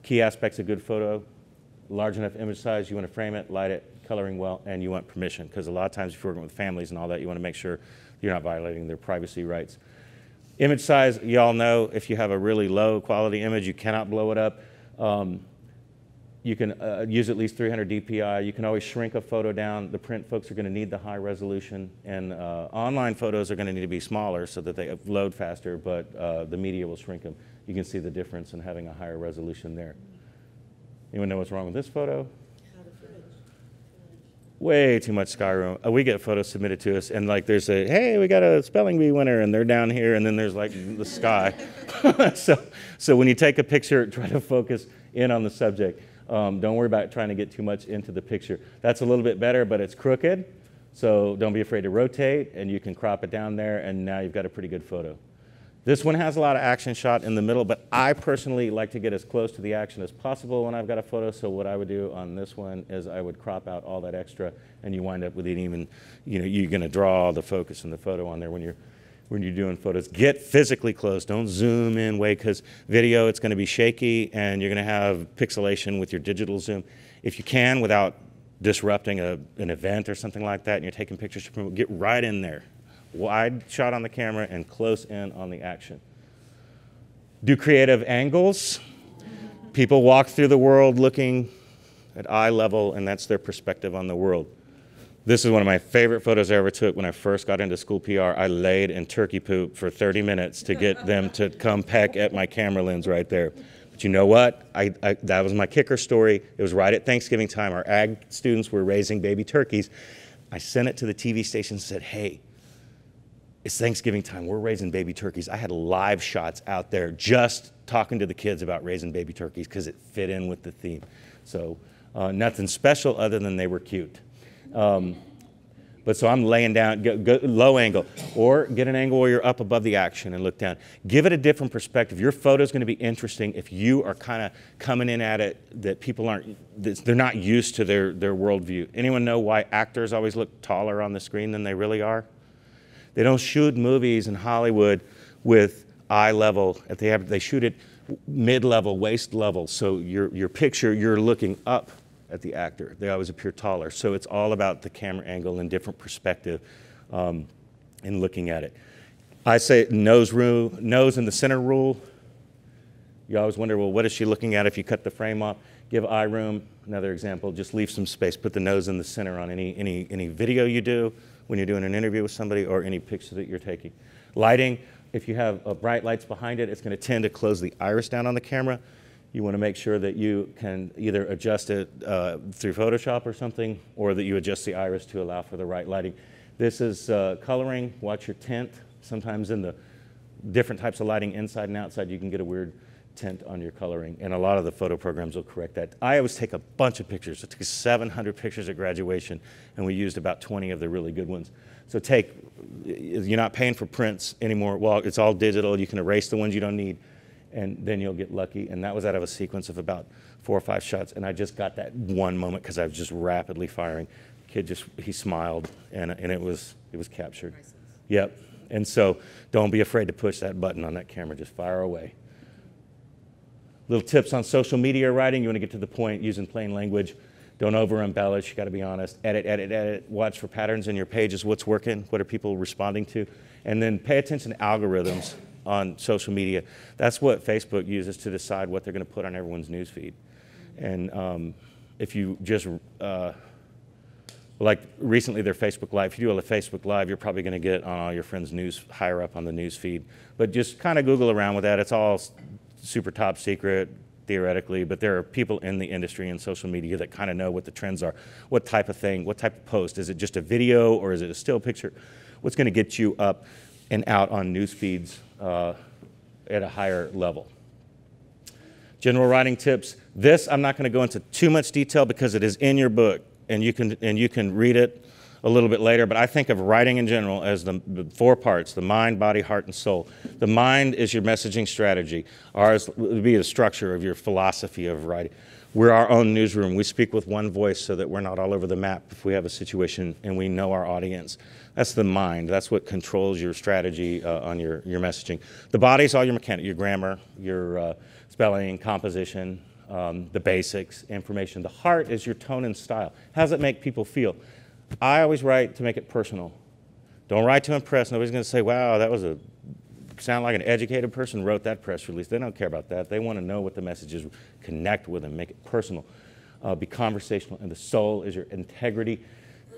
Key aspects of good photo: large enough image size, you want to frame it, light it, coloring well, and you want permission, because a lot of times if you're working with families and all that, you want to make sure you're not violating their privacy rights. Image size, you all know if you have a really low quality image, you cannot blow it up. You can use at least 300 DPI. You can always shrink a photo down. The print folks are going to need the high resolution, and online photos are going to need to be smaller so that they load faster, but the media will shrink them. You can see the difference in having a higher resolution there. Anyone know what's wrong with this photo? Way too much sky room. We get photos submitted to us, and like there's a, hey, we got a spelling bee winner, and they're down here, and then there's like the sky. So when you take a picture, try to focus in on the subject. Don't worry about trying to get too much into the picture. That's a little bit better, but it's crooked, so don't be afraid to rotate, and you can crop it down there, and now you've got a pretty good photo. This one has a lot of action shot in the middle, but I personally like to get as close to the action as possible when I've got a photo. So what I would do on this one is I would crop out all that extra, and you wind up with it even, you're going to draw the focus in the photo on there when you're doing photos. Get physically close. Don't zoom in way, because video, it's going to be shaky, and you're going to have pixelation with your digital zoom. If you can, without disrupting an event or something like that, and you're taking pictures, get right in there. wide shot on the camera and close in on the action. Do creative angles. People walk through the world looking at eye level, and that's their perspective on the world. This is one of my favorite photos I ever took when I first got into school PR. I laid in turkey poop for 30 minutes to get them to come peck at my camera lens right there. But you know what? That was my kicker story. It was right at Thanksgiving time. Our ag students were raising baby turkeys. I sent it to the TV station and said, hey, it's Thanksgiving time. We're raising baby turkeys. I had live shots out there just talking to the kids about raising baby turkeys because it fit in with the theme. So nothing special other than they were cute. But so I'm laying down, go low angle, or get an angle where you're up above the action and look down. Give it a different perspective. Your photo's going to be interesting if you are kind of coming in at it that people aren't, they're not used to their worldview. Anyone know why actors always look taller on the screen than they really are? They don't shoot movies in Hollywood with eye level. They shoot it mid-level, waist level. So your picture, you're looking up at the actor. They always appear taller. So it's all about the camera angle and different perspective in looking at it. I say nose in the center rule. You always wonder, well, what is she looking at if you cut the frame off? Give eye room. Another example, just leave some space. Put the nose in the center on any video you do when you're doing an interview with somebody or any picture that you're taking. Lighting, if you have bright lights behind it, it's going to tend to close the iris down on the camera. You want to make sure that you can either adjust it through Photoshop or something, or that you adjust the iris to allow for the right lighting. This is coloring. Watch your tint. Sometimes in the different types of lighting, inside and outside, you can get a weird tint on your coloring, and a lot of the photo programs will correct that. I always take a bunch of pictures. I took 700 pictures at graduation, and we used about 20 of the really good ones. So you're not paying for prints anymore. Well, it's all digital. You can erase the ones you don't need, and then you'll get lucky. And that was out of a sequence of about 4 or 5 shots, and I just got that one moment because I was just rapidly firing. The kid he smiled, and it was captured. Yep. And so don't be afraid to push that button on that camera. Just fire away. Little tips on social media writing. You want to get to the point using plain language. Don't over embellish. You got to be honest. Edit, edit, edit. Watch for patterns in your pages. What's working? What are people responding to? And then pay attention to algorithms on social media. That's what Facebook uses to decide what they're going to put on everyone's news feed. And if you just like recently their Facebook Live, if you do a Facebook Live, you're probably going to get on all your friends' news higher up on the news feed. But just kind of Google around with that. It's all super top secret, theoretically, but there are people in the industry and social media that kind of know what the trends are. What type of thing, what type of post? Is it just a video or is it a still picture? What's going to get you up and out on news feeds at a higher level? General writing tips. This I'm not going to go into too much detail because it is in your book and you can read it a little bit later, but I think of writing in general as the 4 parts: the mind, body, heart, and soul. The mind is your messaging strategy. Ours would be the structure of your philosophy of writing. We're our own newsroom. We speak with one voice so that we're not all over the map if we have a situation and we know our audience. That's the mind. That's what controls your strategy on your messaging. The body is all your mechanics, your grammar, your spelling, composition, the basics, information. The heart is your tone and style. How does it make people feel? I always write to make it personal. Don't write to impress. Nobody's going to say, wow, that was sound like an educated person wrote that press release. They don't care about that. They want to know what the message is. Connect with them. Make it personal. Be conversational. And the soul is your integrity.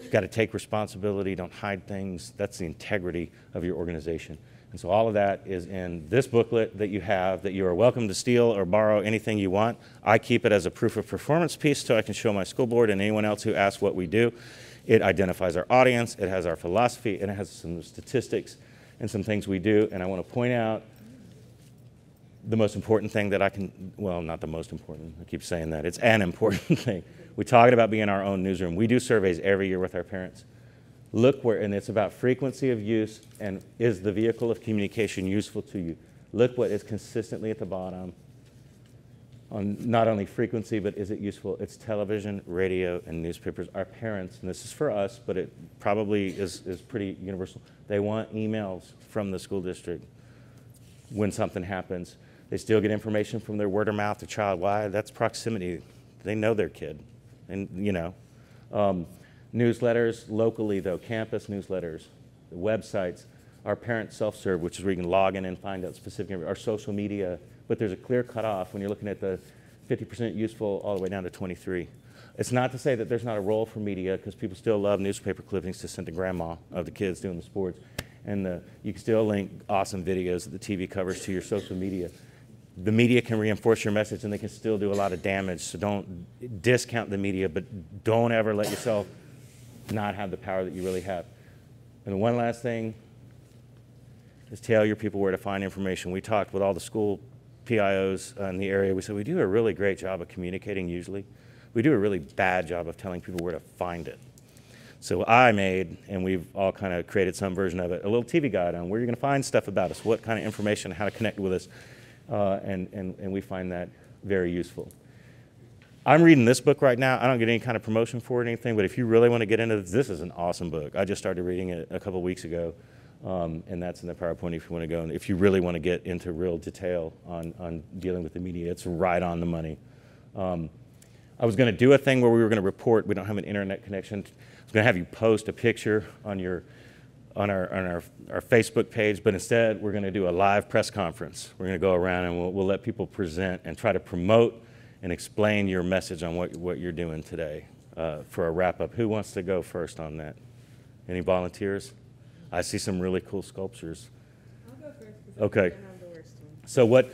You've got to take responsibility. Don't hide things. That's the integrity of your organization. And so all of that is in this booklet that you have, that you are welcome to steal or borrow anything you want. I keep it as a proof of performance piece so I can show my school board and anyone else who asks what we do. It identifies our audience, it has our philosophy, and it has some statistics and some things we do. And I want to point out the most important thing that I can, well, not the most important, I keep saying that. It's an important thing. We talked about being our own newsroom. We do surveys every year with our parents. Look where, and it's about frequency of use and is the vehicle of communication useful to you. Look what is consistently at the bottom on not only frequency, but is it useful? It's television, radio, and newspapers. Our parents, and this is for us, but it probably is pretty universal. They want emails from the school district when something happens. They still get information from their word of mouth, the child. Why? That's proximity. They know their kid. And, you know, newsletters locally, though, campus newsletters. websites, our parent self-serve, which is where you can log in and find out specific, our social media, but there's a clear cutoff when you're looking at the 50% useful all the way down to 23. It's not to say that there's not a role for media, because people still love newspaper clippings to send to grandma of the kids doing the sports. And you can still link awesome videos that the TV covers to your social media. The media can reinforce your message, and they can still do a lot of damage. So don't discount the media, but don't ever let yourself not have the power that you really have. And one last thing is tell your people where to find information. We talked with all the school PIOs in the area. We said we do a really great job of communicating usually. We do a really bad job of telling people where to find it. So I made, and we've all kind of created some version of it, a little TV guide on where you're going to find stuff about us, what kind of information, how to connect with us, and we find that very useful. I'm reading this book right now. I don't get any kind of promotion for it or anything, but if you really want to get into this, this is an awesome book. I just started reading it a couple weeks ago, and that's in the PowerPoint if you want to go. And if you really want to get into real detail on dealing with the media, it's right on the money. I was going to do a thing where we were going to report. We don't have an internet connection. I was going to have you post a picture on our Facebook page, but instead we're going to do a live press conference. We're going to go around and we'll let people present and try to promote and explain your message on what you're doing today for a wrap-up. Who wants to go first on that? Any volunteers? I see some really cool sculptures. I'll go first because okay. I have the worst one. So what?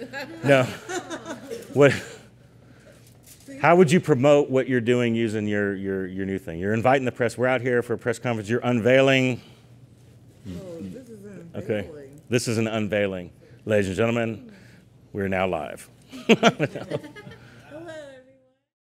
How would you promote what you're doing using your new thing? You're inviting the press. We're out here for a press conference. You're unveiling. Oh, this is an unveiling. Okay. This is an unveiling. Ladies and gentlemen, we're now live.